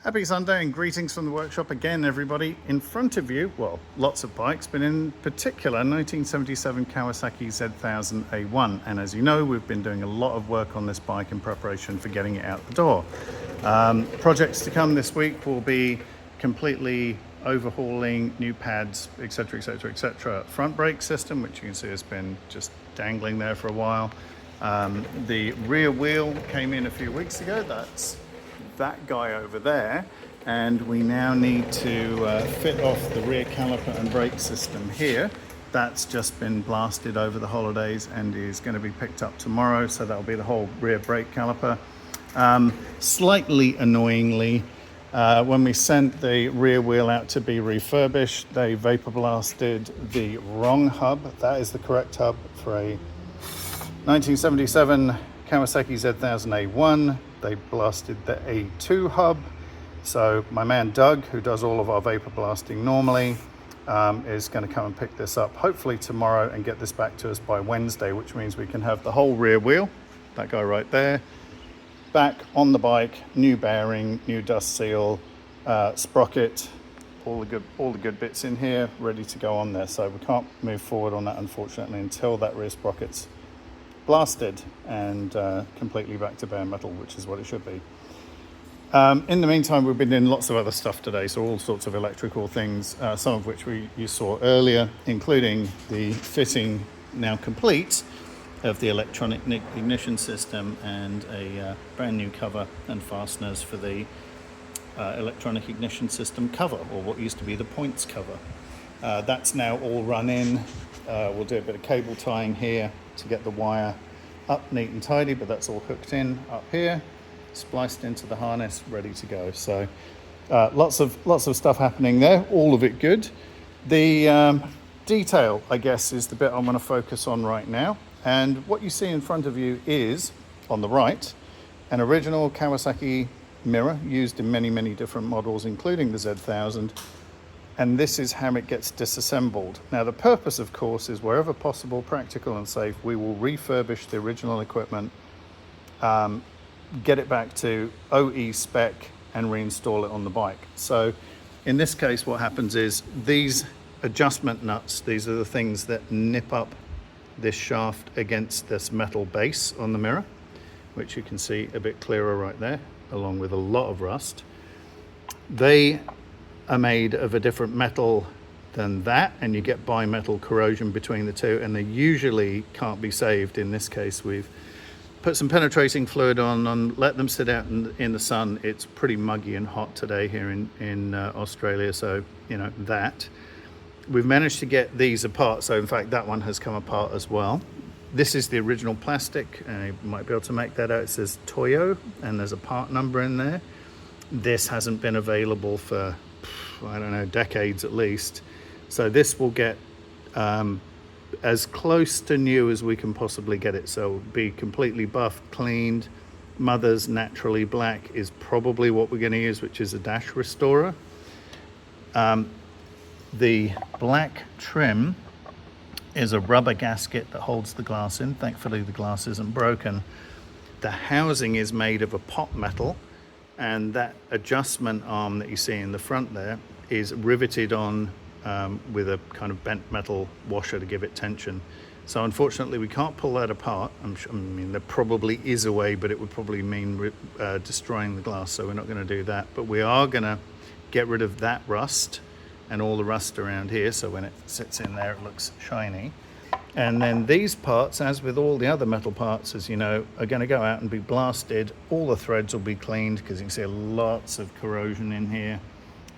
Happy Sunday and greetings from the workshop again, everybody. In front of you, well, lots of bikes, but in particular 1977 Kawasaki Z1000 A1. And as you know, we've been doing a lot of work on this bike in preparation for getting it out the door. Projects to come this week will be completely overhauling new pads, etc, etc, etc. Front brake system, which you can see has been just dangling there for a while. The rear wheel came in a few weeks ago. That's that guy over there, and we now need to fit off the rear caliper and brake system here. That's just been blasted over the holidays and is going to be picked up tomorrow, so that'll be the whole rear brake caliper. Slightly annoyingly, when we sent the rear wheel out to be refurbished, they vapor blasted the wrong hub. That is the correct hub for a 1977 Kawasaki Z1000 A1. They blasted the A2 hub. So my man Doug, who does all of our vapor blasting normally, is going to come and pick this up hopefully tomorrow and get this back to us by Wednesday, which means we can have the whole rear wheel, that guy right there, back on the bike, new bearing, new dust seal, sprocket, all the good bits in here ready to go on there. So we can't move forward on that, unfortunately, until that rear sprocket's blasted and completely back to bare metal, which is what it should be. In the meantime, we've been doing lots of other stuff today, so all sorts of electrical things, some of which you saw earlier, including the fitting, now complete, of the electronic ignition system and a brand new cover and fasteners for the electronic ignition system cover, or what used to be the points cover. That's now all run in. We'll do a bit of cable tying here to get the wire up neat and tidy, but that's all hooked in up here, spliced into the harness, ready to go. So lots of stuff happening there, all of it good. The detail, I guess, is the bit I'm going to focus on right now. And what you see in front of you is, on the right, an original Kawasaki mirror used in many different models, including the Z1000. And this is how it gets disassembled. Now, the purpose, of course, is wherever possible, practical and safe, we will refurbish the original equipment, get it back to OE spec, and reinstall it on the bike. So in this case, what happens is these adjustment nuts, these are the things that nip up this shaft against this metal base on the mirror, which you can see a bit clearer right there, along with a lot of rust. They are made of a different metal than that, and you get bimetal corrosion between the two, and they usually can't be saved. In this case, we've put some penetrating fluid on and let them sit out in the sun. It's pretty muggy and hot today here in Australia, so you know that. We've managed to get these apart, so in fact that one has come apart as well. This is the original plastic, you might be able to make that out. It says Toyo, and there's a part number in there. This hasn't been available for, I don't know, decades at least. So this will get as close to new as we can possibly get it. So it'll be completely buffed, cleaned. Mother's Naturally Black is probably what we're going to use, which is a dash restorer. The black trim is a rubber gasket that holds the glass in. Thankfully, the glass isn't broken. The housing is made of a pot metal, and that adjustment arm that you see in the front there is riveted on with a kind of bent metal washer to give it tension. So unfortunately, we can't pull that apart. I mean, there probably is a way, but it would probably mean destroying the glass, so we're not going to do that. But we are going to get rid of that rust and all the rust around here, so when it sits in there it looks shiny. And then these parts, as with all the other metal parts, as you know, are going to go out and be blasted. All the threads will be cleaned, because you can see lots of corrosion in here.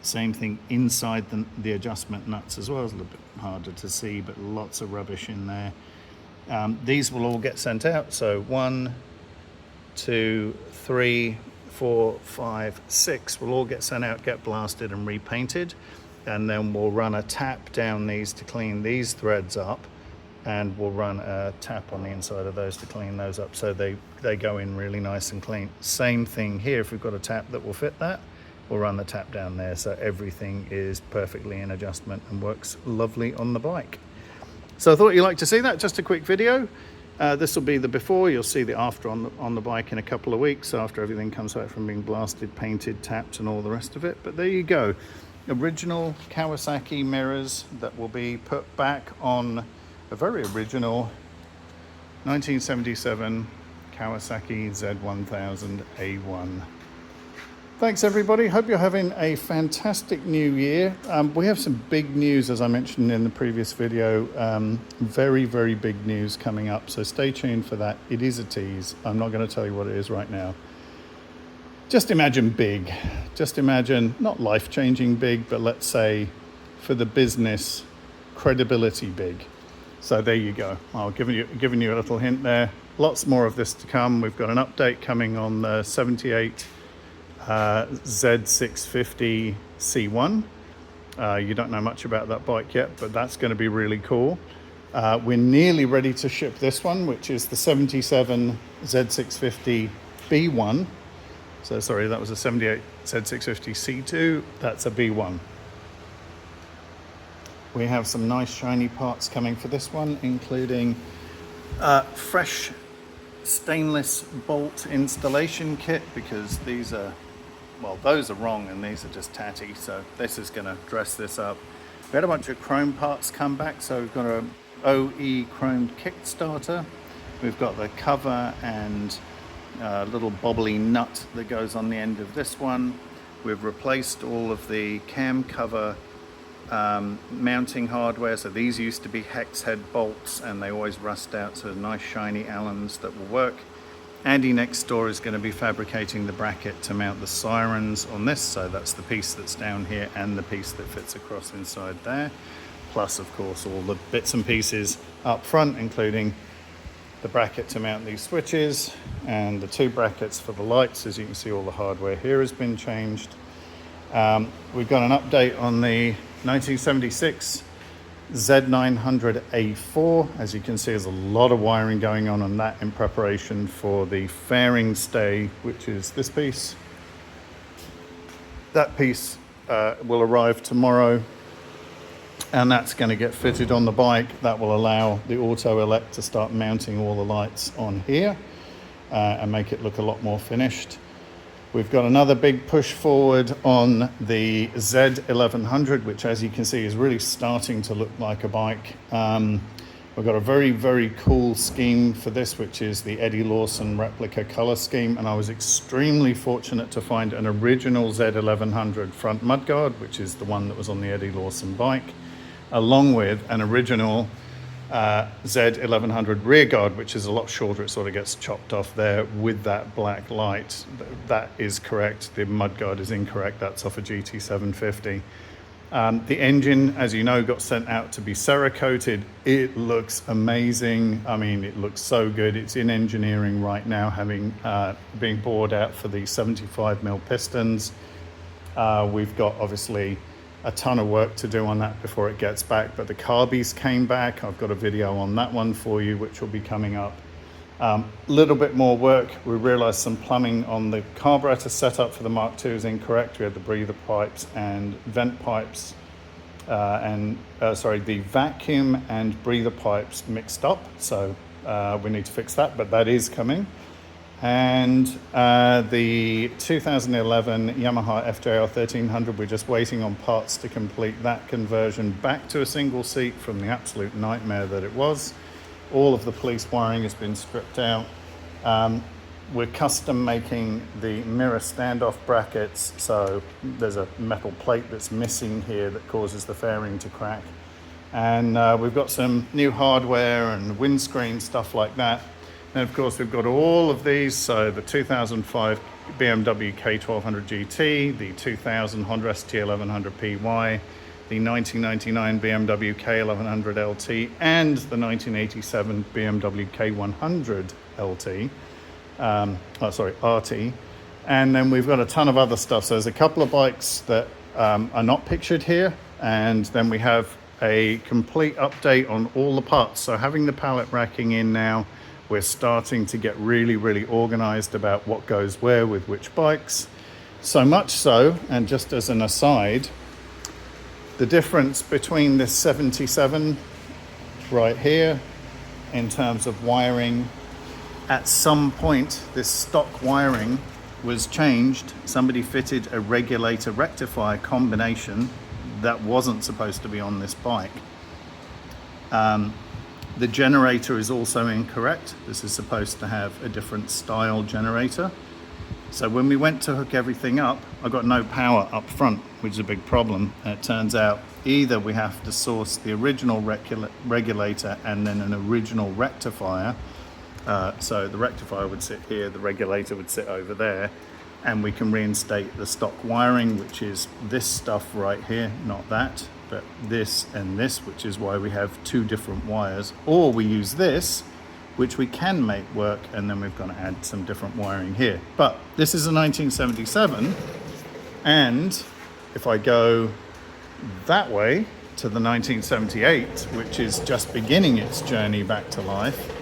Same thing inside the adjustment nuts as well. It's a little bit harder to see, but lots of rubbish in there. These will all get sent out. So 1, 2, 3, 4, 5, 6 will all get sent out, get blasted and repainted. And then we'll run a tap down these to clean these threads up, and we'll run a tap on the inside of those to clean those up, so they go in really nice and clean. Same thing here. If we've got a tap that will fit that, we'll run the tap down there, so everything is perfectly in adjustment and works lovely on the bike. So I thought you'd like to see that. Just a quick video. This will be the before. You'll see the after on the bike in a couple of weeks after everything comes out from being blasted, painted, tapped, and all the rest of it. But there you go. Original Kawasaki mirrors that will be put back on a very original 1977 Kawasaki Z1000 A1. Thanks everybody, hope you're having a fantastic new year. We have some big news, as I mentioned in the previous video, very, very big news coming up, so stay tuned for that. It is a tease, I'm not going to tell you what it is right now. Just imagine big, just imagine, not life-changing big, but let's say for the business, credibility big. So there you go, I've given you a little hint there. Lots more of this to come. We've got an update coming on the 78 Z650 C1. You don't know much about that bike yet, but that's going to be really cool. We're nearly ready to ship this one, which is the 77 Z650 B1. So sorry, that was a 78 Z650 C2. That's a B1. We have some nice shiny parts coming for this one, including fresh stainless bolt installation kit, because these are, well, those are wrong and these are just tatty, so this is going to dress this up. We had a bunch of chrome parts come back, so we've got a OE chromed Kickstarter. We've got the cover and a little bobbly nut that goes on the end of this one. We've replaced all of the cam cover mounting hardware, so these used to be hex head bolts and they always rust out, so nice shiny Allens that will work. Andy next door is going to be fabricating the bracket to mount the sirens on this, so that's the piece that's down here and the piece that fits across inside there, plus of course all the bits and pieces up front, including the bracket to mount these switches and the two brackets for the lights. As you can see, all the hardware here has been changed. We've got an update on the 1976 Z900 A4. As you can see, there's a lot of wiring going on that in preparation for the fairing stay, which is this piece. That piece will arrive tomorrow, and that's going to get fitted on the bike. That will allow the auto elect to start mounting all the lights on here and make it look a lot more finished. We've got another big push forward on the Z1100, which, as you can see, is really starting to look like a bike. We've got a very, very cool scheme for this, which is the Eddie Lawson replica color scheme. And I was extremely fortunate to find an original Z1100 front mudguard, which is the one that was on the Eddie Lawson bike, along with an original Z1100 rear guard, which is a lot shorter. It sort of gets chopped off there with that black light. That is correct. The mudguard is incorrect. That's off a GT750. The engine, as you know, got sent out to be Cerakoted. It looks amazing. I mean, it looks so good. It's in engineering right now, having being bored out for the 75mm pistons. We've got obviously a ton of work to do on that before it gets back, but the carbies came back. I've got a video on that one for you, which will be coming up. Little bit more work. We realized some plumbing on the carburetor setup for the Mark II is incorrect. We had the breather pipes and vent pipes the vacuum and breather pipes mixed up, so we need to fix that, but that is coming. And the 2011 Yamaha FJR 1300, we're just waiting on parts to complete that conversion back to a single seat from the absolute nightmare that it was. All of the police wiring has been stripped out. We're custom making the mirror standoff brackets, so there's a metal plate that's missing here that causes the fairing to crack. And we've got some new hardware and windscreen, stuff like that. And of course, we've got all of these. So the 2005 BMW K1200 GT, the 2000 Honda ST1100 PY, the 1999 BMW K1100 LT, and the 1987 BMW K100 LT, RT. And then we've got a ton of other stuff. So there's a couple of bikes that are not pictured here. And then we have a complete update on all the parts. So having the pallet racking in now, we're starting to get really, really organized about what goes where with which bikes. So much so, and just as an aside, the difference between this 77 right here in terms of wiring. At some point, this stock wiring was changed. Somebody fitted a regulator rectifier combination that wasn't supposed to be on this bike. The generator is also incorrect. This is supposed to have a different style generator. So when we went to hook everything up, I got no power up front, which is a big problem. And it turns out either we have to source the original regulator and then an original rectifier. So the rectifier would sit here, the regulator would sit over there, and we can reinstate the stock wiring, which is this stuff right here, not that, but this and this, which is why we have two different wires. Or we use this, which we can make work, and then we've got to add some different wiring here. But this is a 1977, and if I go that way to the 1978, which is just beginning its journey back to life,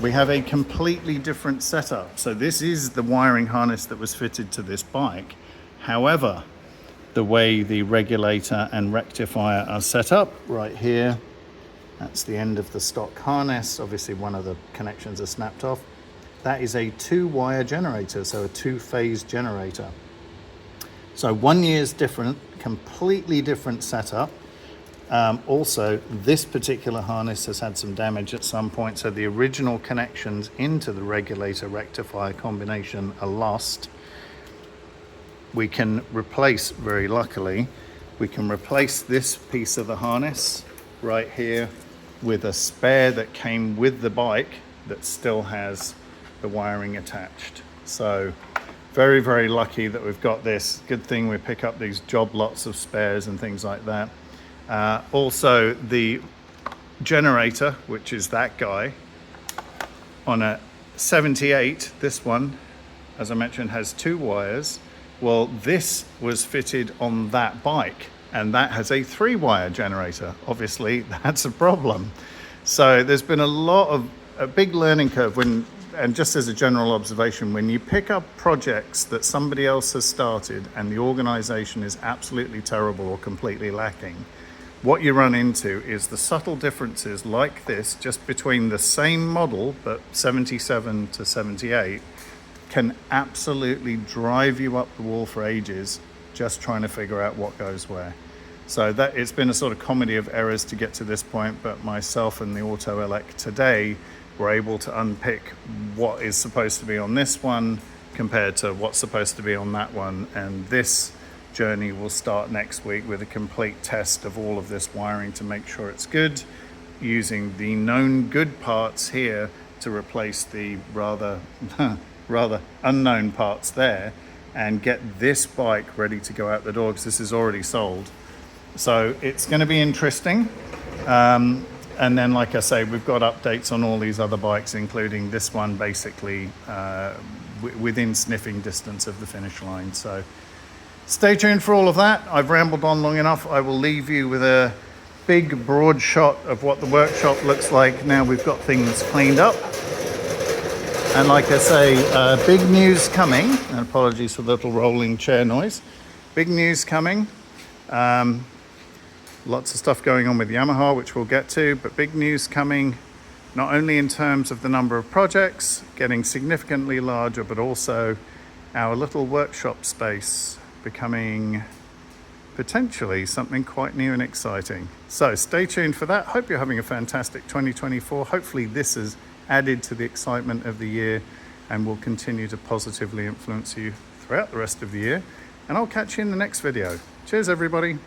we have a completely different setup. So this is the wiring harness that was fitted to this bike. However, the way the regulator and rectifier are set up right here, that's the end of the stock harness. Obviously one of the connections are snapped off. That is a 2-wire generator, so a 2-phase generator. So 1 year's different, completely different setup. Also, this particular harness has had some damage at some point, so the original connections into the regulator rectifier combination are lost. We can replace, very luckily, we can replace this piece of the harness right here with a spare that came with the bike that still has the wiring attached. So very, very lucky that we've got this. Good thing we pick up these job lots of spares and things like that. Also the generator, which is that guy, on a 78, this one, as I mentioned, has 2 wires. Well, this was fitted on that bike, and that has a 3-wire generator. Obviously, that's a problem. So there's been a big learning curve when, and just as a general observation, when you pick up projects that somebody else has started and the organization is absolutely terrible or completely lacking, what you run into is the subtle differences like this, just between the same model, but 77 to 78, can absolutely drive you up the wall for ages, just trying to figure out what goes where. So that it's been a sort of comedy of errors to get to this point, but myself and the Auto Elect today were able to unpick what is supposed to be on this one compared to what's supposed to be on that one. And this journey will start next week with a complete test of all of this wiring to make sure it's good, using the known good parts here to replace the rather unknown parts there, and get this bike ready to go out the door, because this is already sold. So it's going to be interesting. And then, like I say, we've got updates on all these other bikes, including this one, basically within sniffing distance of the finish line. So stay tuned for all of that. I've rambled on long enough. I will leave you with a big broad shot of what the workshop looks like now we've got things cleaned up. And like I say, big news coming. And apologies for the little rolling chair noise. Big news coming. Lots of stuff going on with Yamaha, which we'll get to, but big news coming, not only in terms of the number of projects getting significantly larger, but also our little workshop space becoming potentially something quite new and exciting. So stay tuned for that. Hope you're having a fantastic 2024. Hopefully this has added to the excitement of the year and will continue to positively influence you throughout the rest of the year. And I'll catch you in the next video. Cheers, everybody.